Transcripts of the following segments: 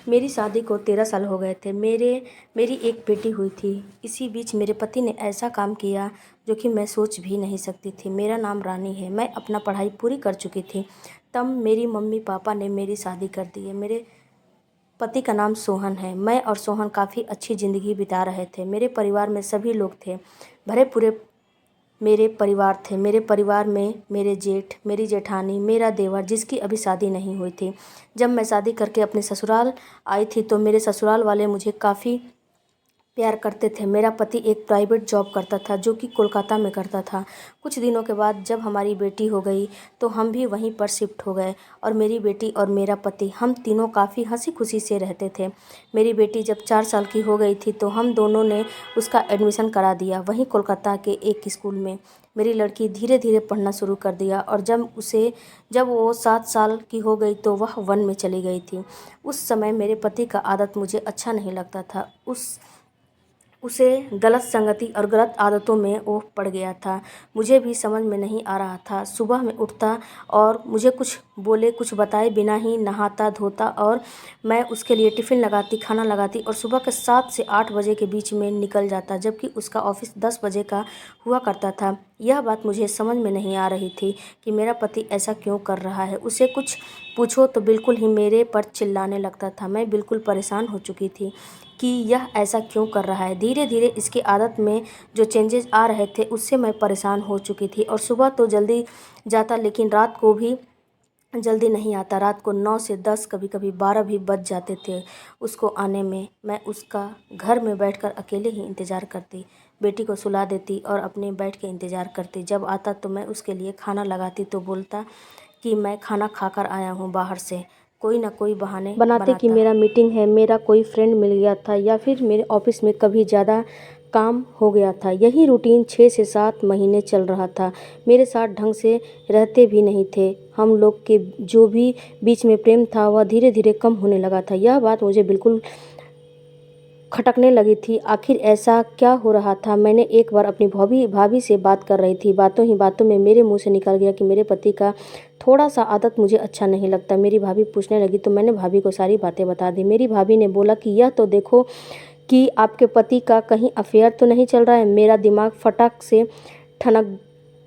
मेरी शादी को 13 साल हो गए थे। मेरी एक बेटी हुई थी। इसी बीच मेरे पति ने ऐसा काम किया जो कि मैं सोच भी नहीं सकती थी। मेरा नाम रानी है। मैं अपना पढ़ाई पूरी कर चुकी थी। तब मेरी मम्मी पापा ने मेरी शादी कर दी है। मेरे पति का नाम सोहन है। मैं और सोहन काफ़ी अच्छी ज़िंदगी बिता रहे थे। मेरे परिवार में सभी लोग थे। भरे पूरे मेरे परिवार थे। मेरे परिवार में मेरे जेठ, मेरी जेठानी, मेरा देवर जिसकी अभी शादी नहीं हुई थी। जब मैं शादी करके अपने ससुराल आई थी तो मेरे ससुराल वाले मुझे काफ़ी प्यार करते थे। मेरा पति एक प्राइवेट जॉब करता था जो कि कोलकाता में करता था। कुछ दिनों के बाद जब हमारी बेटी हो गई तो हम भी वहीं पर शिफ्ट हो गए और मेरी बेटी और मेरा पति हम तीनों काफ़ी हंसी खुशी से रहते थे। मेरी बेटी जब 4 साल की हो गई थी तो हम दोनों ने उसका एडमिशन करा दिया वहीं कोलकाता के एक स्कूल में। मेरी लड़की धीरे धीरे पढ़ना शुरू कर दिया और जब वो 7 साल की हो गई तो वह 1 में चली गई थी। उस समय मेरे पति का आदत मुझे अच्छा नहीं लगता था। उसे गलत संगति और गलत आदतों में वो पड़ गया था। मुझे भी समझ में नहीं आ रहा था। सुबह में उठता और मुझे कुछ बोले कुछ बताए बिना ही नहाता धोता और मैं उसके लिए टिफ़िन लगाती, खाना लगाती और सुबह के 7 से 8 बजे के बीच में निकल जाता, जबकि उसका ऑफ़िस 10 बजे का हुआ करता था। यह बात मुझे समझ में नहीं आ रही थी कि मेरा पति ऐसा क्यों कर रहा है। उसे कुछ पूछो तो बिल्कुल ही मेरे पर चिल्लाने लगता था। मैं बिल्कुल परेशान हो चुकी थी कि यह ऐसा क्यों कर रहा है। धीरे धीरे इसकी आदत में जो चेंजेस आ रहे थे उससे मैं परेशान हो चुकी थी और सुबह तो जल्दी जाता लेकिन रात को भी जल्दी नहीं आता। रात को 9 से 10 कभी कभी 12 भी बज जाते थे उसको आने में। मैं उसका घर में बैठकर अकेले ही इंतज़ार करती, बेटी को सुला देती और अपने बैठ के इंतज़ार करती। जब आता तो मैं उसके लिए खाना लगाती तो बोलता कि मैं खाना खाकर आया हूँ बाहर से। कोई ना कोई बहाने बनाते कि मेरा मीटिंग है, मेरा कोई फ्रेंड मिल गया था या फिर मेरे ऑफिस में कभी ज़्यादा काम हो गया था। यही रूटीन 6 से 7 महीने चल रहा था। मेरे साथ ढंग से रहते भी नहीं थे। हम लोग के जो भी बीच में प्रेम था वह धीरे धीरे कम होने लगा था। यह बात मुझे बिल्कुल खटकने लगी थी। आखिर ऐसा क्या हो रहा था। मैंने एक बार अपनी भाभी से बात कर रही थी। बातों ही बातों में मेरे मुंह से निकल गया कि मेरे पति का थोड़ा सा आदत मुझे अच्छा नहीं लगता। मेरी भाभी पूछने लगी तो मैंने भाभी को सारी बातें बता दी। मेरी भाभी ने बोला कि यह तो देखो कि आपके पति का कहीं अफेयर तो नहीं चल रहा है। मेरा दिमाग फटाक से ठनक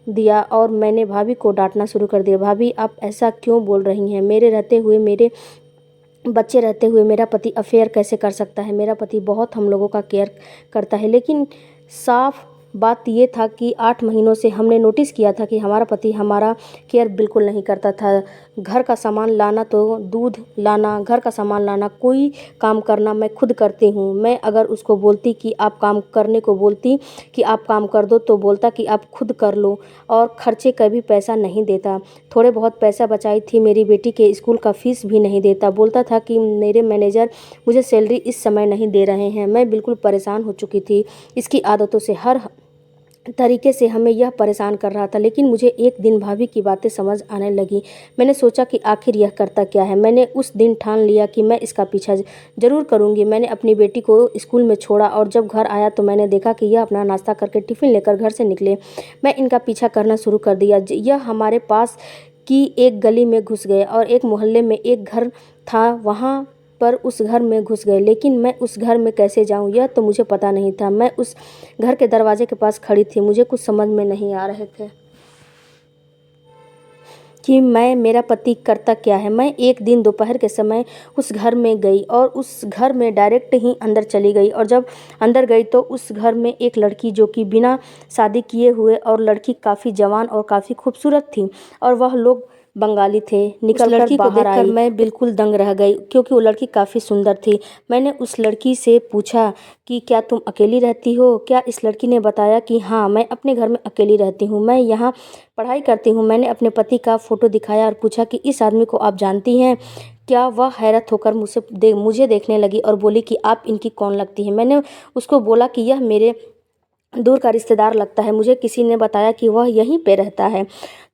दिया और मैंने भाभी को डांटना शुरू कर दिया। भाभी आप ऐसा क्यों बोल रही हैं। मेरे रहते हुए, मेरे बच्चे रहते हुए मेरा पति अफेयर कैसे कर सकता है। मेरा पति बहुत हम लोगों का केयर करता है। लेकिन साफ बात ये था कि 8 महीनों से हमने नोटिस किया था कि हमारा पति हमारा केयर बिल्कुल नहीं करता था। घर का सामान लाना तो दूध लाना, घर का सामान लाना, कोई काम करना मैं खुद करती हूँ। मैं अगर उसको बोलती कि आप काम करने को बोलती कि आप काम कर दो तो बोलता कि आप खुद कर लो और खर्चे का भी पैसा नहीं देता। थोड़े बहुत पैसा बचाई थी मेरी बेटी के स्कूल का फ़ीस भी नहीं देता। बोलता था कि मेरे मैनेजर मुझे सैलरी इस समय नहीं दे रहे हैं। मैं बिल्कुल परेशान हो चुकी थी इसकी आदतों से। हर तरीके से हमें यह परेशान कर रहा था। लेकिन मुझे एक दिन भाभी की बातें समझ आने लगी। मैंने सोचा कि आखिर यह करता क्या है। मैंने उस दिन ठान लिया कि मैं इसका पीछा ज़रूर करूँगी। मैंने अपनी बेटी को स्कूल में छोड़ा और जब घर आया तो मैंने देखा कि यह अपना नाश्ता करके टिफ़िन लेकर घर से निकले। मैं इनका पीछा करना शुरू कर दिया। यह हमारे पास की एक गली में घुस गए और एक मोहल्ले में एक घर था वहाँ पर उस घर में घुस गए। लेकिन मैं उस घर में कैसे जाऊं यह तो मुझे पता नहीं था। मैं उस घर के दरवाजे के पास खड़ी थी। मुझे कुछ समझ में नहीं आ रहे थे कि मेरा पति करता क्या है। मैं एक दिन दोपहर के समय उस घर में गई और उस घर में डायरेक्ट ही अंदर चली गई और जब अंदर गई तो उस घर में एक लड़की जो कि बिना शादी किए हुए और लड़की काफ़ी जवान और काफ़ी खूबसूरत थी और वह लोग बंगाली थे। निकल लड़की को देखकर मैं बिल्कुल दंग रह गई क्योंकि वो लड़की काफ़ी सुंदर थी। मैंने उस लड़की से पूछा कि क्या तुम अकेली रहती हो क्या। इस लड़की ने बताया कि हाँ मैं अपने घर में अकेली रहती हूँ, मैं यहाँ पढ़ाई करती हूँ। मैंने अपने पति का फ़ोटो दिखाया और पूछा कि इस आदमी को आप जानती हैं क्या। वह हैरत होकर मुझे देखने लगी और बोली कि आप इनकी कौन लगती है। मैंने उसको बोला कि यह मेरे दूर का रिश्तेदार लगता है। मुझे किसी ने बताया कि वह यहीं पे रहता है।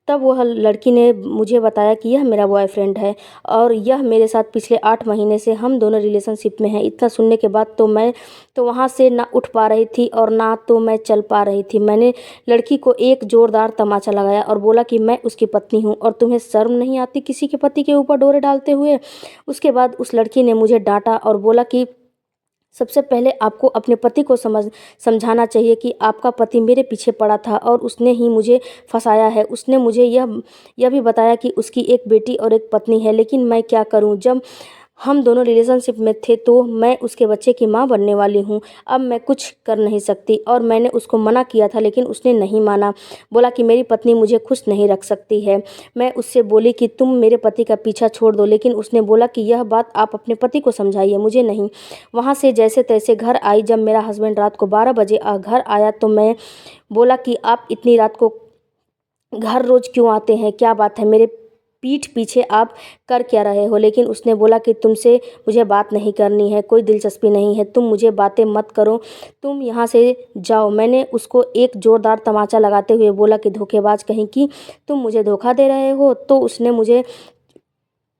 तब वह लड़की ने मुझे बताया कि यह मेरा बॉयफ्रेंड है और यह मेरे साथ पिछले 8 महीने से हम दोनों रिलेशनशिप में हैं। इतना सुनने के बाद तो मैं तो वहाँ से ना उठ पा रही थी और ना तो मैं चल पा रही थी। मैंने लड़की को एक ज़ोरदार तमाचा लगाया और बोला कि मैं उसकी पत्नी हूँ और तुम्हें शर्म नहीं आती किसी के पति के ऊपर डोरे डालते हुए। उसके बाद उस लड़की ने मुझे डांटा और बोला कि सबसे पहले आपको अपने पति को समझाना चाहिए कि आपका पति मेरे पीछे पड़ा था और उसने ही मुझे फंसाया है। उसने मुझे यह भी बताया कि उसकी एक बेटी और एक पत्नी है, लेकिन मैं क्या करूं, जब हम दोनों रिलेशनशिप में थे तो मैं उसके बच्चे की माँ बनने वाली हूँ। अब मैं कुछ कर नहीं सकती और मैंने उसको मना किया था, लेकिन उसने नहीं माना। बोला कि मेरी पत्नी मुझे खुश नहीं रख सकती है। मैं उससे बोली कि तुम मेरे पति का पीछा छोड़ दो, लेकिन उसने बोला कि यह बात आप अपने पति को समझाइए, मुझे नहीं। वहाँ से जैसे तैसे घर आई। जब मेरा हस्बैंड रात को 12 बजे घर आया तो मैं बोला कि आप इतनी रात को घर रोज़ क्यों आते हैं, क्या बात है, मेरे पीठ पीछे आप कर क्या रहे हो। लेकिन उसने बोला कि तुमसे मुझे बात नहीं करनी है, कोई दिलचस्पी नहीं है, तुम मुझे बातें मत करो, तुम यहाँ से जाओ। मैंने उसको एक ज़ोरदार तमाचा लगाते हुए बोला कि धोखेबाज कहीं की, तुम मुझे धोखा दे रहे हो। तो उसने मुझे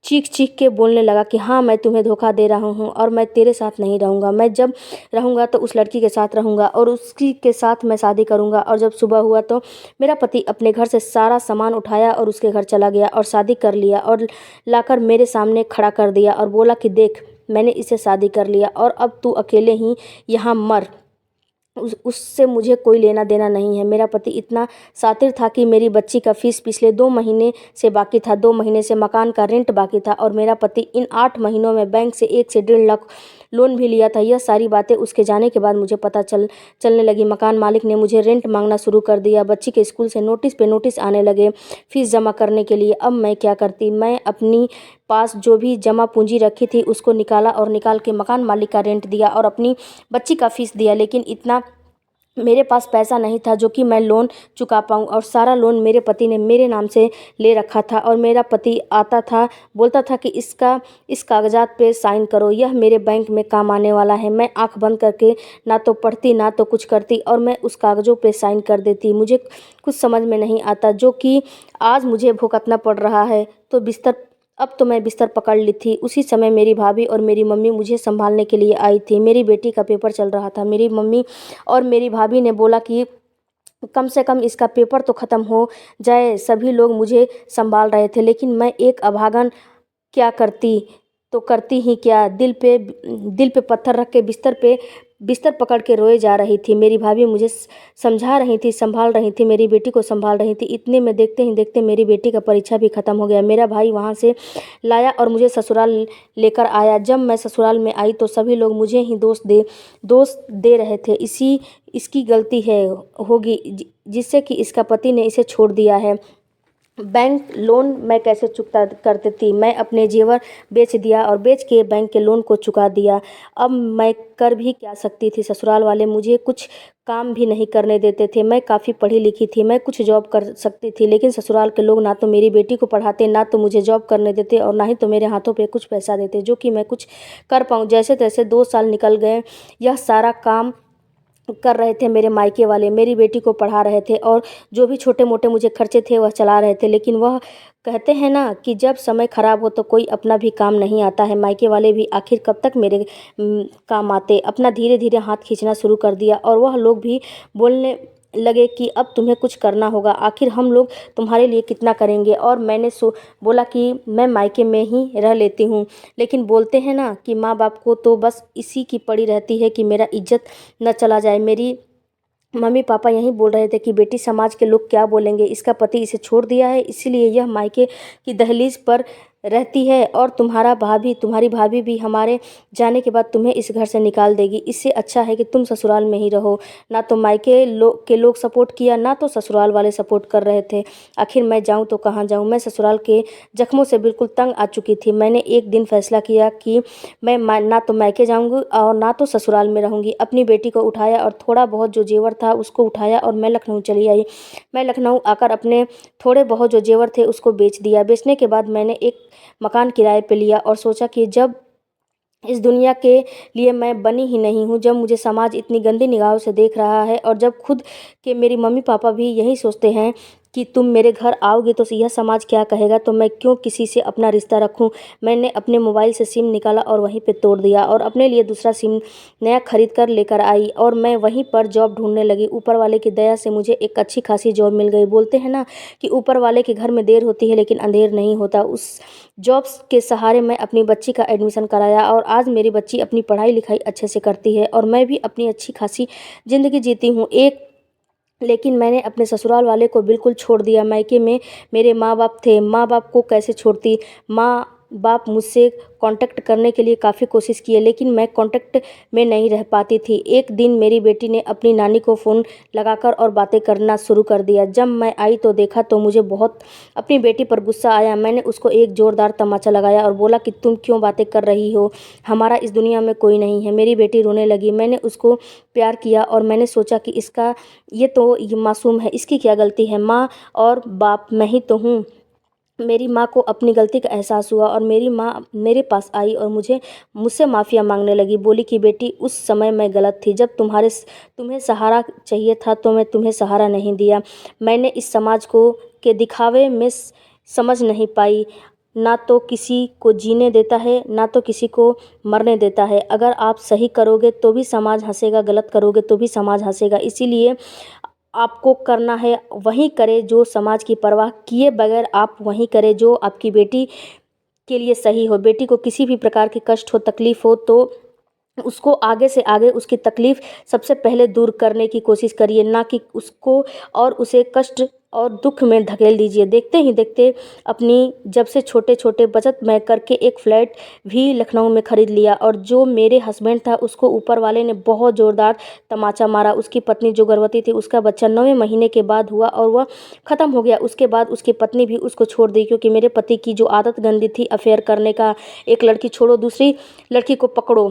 चीख चीख के बोलने लगा कि हाँ, मैं तुम्हें धोखा दे रहा हूँ और मैं तेरे साथ नहीं रहूँगा। मैं जब रहूँगा तो उस लड़की के साथ रहूँगा और उसकी के साथ मैं शादी करूँगा। और जब सुबह हुआ तो मेरा पति अपने घर से सारा सामान उठाया और उसके घर चला गया और शादी कर लिया और लाकर मेरे सामने खड़ा कर दिया और बोला कि देख, मैंने इसे शादी कर लिया और अब तू अकेले ही यहाँ मर। उससे मुझे कोई लेना देना नहीं है। मेरा पति इतना शातिर था कि मेरी बच्ची का फीस पिछले 2 महीने से बाकी था, 2 महीने से मकान का रेंट बाकी था और मेरा पति इन 8 महीनों में बैंक से 1 से 1.5 लाख लोन भी लिया था। यह सारी बातें उसके जाने के बाद मुझे पता चलने लगी। मकान मालिक ने मुझे रेंट मांगना शुरू कर दिया। बच्ची के स्कूल से नोटिस पे नोटिस आने लगे फीस जमा करने के लिए। अब मैं क्या करती। मैं अपनी पास जो भी जमा पूंजी रखी थी उसको निकाला और निकाल के मकान मालिक का रेंट दिया और अपनी बच्ची का फीस दिया। लेकिन इतना मेरे पास पैसा नहीं था जो कि मैं लोन चुका पाऊँ और सारा लोन मेरे पति ने मेरे नाम से ले रखा था। और मेरा पति आता था, बोलता था कि इस कागजात पे साइन करो, यह मेरे बैंक में काम आने वाला है। मैं आंख बंद करके ना तो पढ़ती ना तो कुछ करती और मैं उस कागज़ों पे साइन कर देती। मुझे कुछ समझ में नहीं आता, जो कि आज मुझे भुगतना पड़ रहा है। तो अब तो मैं बिस्तर पकड़ ली थी। उसी समय मेरी भाभी और मेरी मम्मी मुझे संभालने के लिए आई थी। मेरी बेटी का पेपर चल रहा था। मेरी मम्मी और मेरी भाभी ने बोला कि कम से कम इसका पेपर तो ख़त्म हो जाए। सभी लोग मुझे संभाल रहे थे, लेकिन मैं एक अभागन क्या करती, तो करती ही क्या। दिल पे पत्थर रख के बिस्तर पकड़ के रोए जा रही थी। मेरी भाभी मुझे समझा रही थी, संभाल रही थी, मेरी बेटी को संभाल रही थी। इतने में देखते ही देखते मेरी बेटी का परीक्षा भी ख़त्म हो गया। मेरा भाई वहाँ से लाया और मुझे ससुराल लेकर आया। जब मैं ससुराल में आई तो सभी लोग मुझे ही दोष दे रहे थे। इसकी गलती है होगी जिससे कि इसका पति ने इसे छोड़ दिया है। बैंक लोन मैं कैसे चुकता कर देती। मैं अपने जेवर बेच दिया और बेच के बैंक के लोन को चुका दिया। अब मैं कर भी क्या सकती थी। ससुराल वाले मुझे कुछ काम भी नहीं करने देते थे। मैं काफ़ी पढ़ी लिखी थी, मैं कुछ जॉब कर सकती थी, लेकिन ससुराल के लोग ना तो मेरी बेटी को पढ़ाते, ना तो मुझे जॉब करने देते और ना ही तो मेरे हाथों पे कुछ पैसा देते जो कि मैं कुछ कर पाऊँ। जैसे तैसे 2 साल निकल गए। यह सारा काम कर रहे थे मेरे मायके वाले, मेरी बेटी को पढ़ा रहे थे और जो भी छोटे मोटे मुझे खर्चे थे वह चला रहे थे। लेकिन वह कहते हैं ना कि जब समय ख़राब हो तो कोई अपना भी काम नहीं आता है। मायके वाले भी आखिर कब तक मेरे काम आते। अपना धीरे धीरे हाथ खींचना शुरू कर दिया और वह लोग भी बोलने लगे कि अब तुम्हें कुछ करना होगा, आखिर हम लोग तुम्हारे लिए कितना करेंगे। और मैंने बोला कि मैं मायके में ही रह लेती हूँ। लेकिन बोलते हैं ना कि माँ बाप को तो बस इसी की पड़ी रहती है कि मेरा इज्जत न चला जाए। मेरी मम्मी पापा यही बोल रहे थे कि बेटी, समाज के लोग क्या बोलेंगे, इसका पति इसे छोड़ दिया है इसीलिए यह मायके की दहलीज पर रहती है और तुम्हारी भाभी भी हमारे जाने के बाद तुम्हें इस घर से निकाल देगी। इससे अच्छा है कि तुम ससुराल में ही रहो। ना तो मायके के लोग सपोर्ट किया, ना तो ससुराल वाले सपोर्ट कर रहे थे। आखिर मैं जाऊं तो कहाँ जाऊं। मैं ससुराल के जख्मों से बिल्कुल तंग आ चुकी थी। मैंने एक दिन फैसला किया कि मैं ना तो मायके जाऊंगी और ना तो ससुराल में रहूंगी। अपनी बेटी को उठाया और थोड़ा बहुत जो जेवर था उसको उठाया और मैं लखनऊ चली आई। मैं लखनऊ आकर अपने थोड़े बहुत जो जेवर थे उसको बेच दिया। बेचने के बाद मैंने एक मकान किराए पे लिया और सोचा कि जब इस दुनिया के लिए मैं बनी ही नहीं हूँ, जब मुझे समाज इतनी गंदी निगाहों से देख रहा है और जब खुद के मेरी मम्मी पापा भी यही सोचते हैं कि तुम मेरे घर आओगे तो यह समाज क्या कहेगा, तो मैं क्यों किसी से अपना रिश्ता रखूं। मैंने अपने मोबाइल से सिम निकाला और वहीं पे तोड़ दिया और अपने लिए दूसरा सिम नया खरीद कर लेकर आई और मैं वहीं पर जॉब ढूंढने लगी। ऊपर वाले की दया से मुझे एक अच्छी खासी जॉब मिल गई। बोलते हैं ना कि ऊपर वाले के घर में देर होती है लेकिन अंधेर नहीं होता। उस जॉब के सहारे मैं अपनी बच्ची का एडमिशन कराया और आज मेरी बच्ची अपनी पढ़ाई लिखाई अच्छे से करती है और मैं भी अपनी अच्छी खासी ज़िंदगी जीती हूँ। लेकिन मैंने अपने ससुराल वाले को बिल्कुल छोड़ दिया। मायके में मेरे माँ बाप थे, माँ बाप को कैसे छोड़ती। माँ बाप मुझसे कांटेक्ट करने के लिए काफ़ी कोशिश किए लेकिन मैं कांटेक्ट में नहीं रह पाती थी। एक दिन मेरी बेटी ने अपनी नानी को फ़ोन लगाकर और बातें करना शुरू कर दिया। जब मैं आई तो देखा तो मुझे बहुत अपनी बेटी पर गुस्सा आया। मैंने उसको एक ज़ोरदार तमाचा लगाया और बोला कि तुम क्यों बातें कर रही हो, हमारा इस दुनिया में कोई नहीं है। मेरी बेटी रोने लगी। मैंने उसको प्यार किया और मैंने सोचा कि ये मासूम है, इसकी क्या गलती है। माँ और बाप मैं ही तो हूँ। मेरी माँ को अपनी गलती का एहसास हुआ और मेरी माँ मेरे पास आई और मुझसे माफ़िया मांगने लगी। बोली कि बेटी, उस समय मैं गलत थी। जब तुम्हें सहारा चाहिए था तो मैं तुम्हें सहारा नहीं दिया। मैंने इस समाज को के दिखावे में समझ नहीं पाई। ना तो किसी को जीने देता है, ना तो किसी को मरने देता है। अगर आप सही करोगे तो भी समाज हंसेगा, गलत करोगे तो भी समाज हंसेगा। इसीलिए आपको करना है वही करे जो समाज की परवाह किए बगैर आप वही करे जो आपकी बेटी के लिए सही हो। बेटी को किसी भी प्रकार की कष्ट हो, तकलीफ़ हो तो उसको आगे से आगे उसकी तकलीफ़ सबसे पहले दूर करने की कोशिश करिए, ना कि उसको और उसे कष्ट और दुख में धकेल दीजिए। देखते ही देखते अपनी जब से छोटे छोटे बचत मैं करके एक फ्लैट भी लखनऊ में ख़रीद लिया और जो मेरे हस्बैंड था उसको ऊपर वाले ने बहुत ज़ोरदार तमाचा मारा। उसकी पत्नी जो गर्भवती थी उसका बच्चा 9वें महीने के बाद हुआ और वह ख़त्म हो गया। उसके बाद उसकी पत्नी भी उसको छोड़ दी क्योंकि मेरे पति की जो आदत गंदी थी अफेयर करने का, एक लड़की छोड़ो दूसरी लड़की को पकड़ो।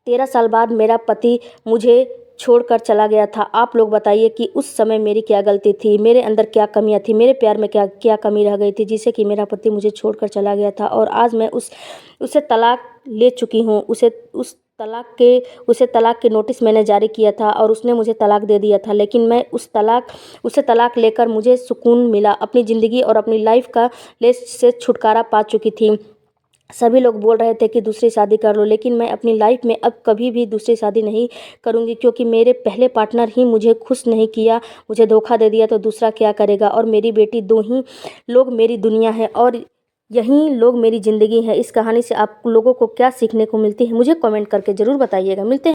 13 साल बाद मेरा पति मुझे छोड़कर चला गया था। आप लोग बताइए कि उस समय मेरी क्या गलती थी, मेरे अंदर क्या कमियां थी, मेरे प्यार में क्या क्या कमी रह गई थी जिससे कि मेरा पति मुझे छोड़कर चला गया था। और आज मैं उसे तलाक ले चुकी हूँ। उसे तलाक के नोटिस मैंने जारी किया था और उसने मुझे तलाक दे दिया था। लेकिन मैं उसे तलाक लेकर मुझे सुकून मिला, अपनी ज़िंदगी और अपनी लाइफ का लेस से छुटकारा पा चुकी थी। सभी लोग बोल रहे थे कि दूसरी शादी कर लो, लेकिन मैं अपनी लाइफ में अब कभी भी दूसरी शादी नहीं करूंगी क्योंकि मेरे पहले पार्टनर ही मुझे खुश नहीं किया, मुझे धोखा दे दिया तो दूसरा क्या करेगा। और मेरी बेटी, दो ही लोग मेरी दुनिया है और यही लोग मेरी ज़िंदगी है। इस कहानी से आप लोगों को क्या सीखने को मिलती है मुझे कमेंट करके ज़रूर बताइएगा। मिलते हैं।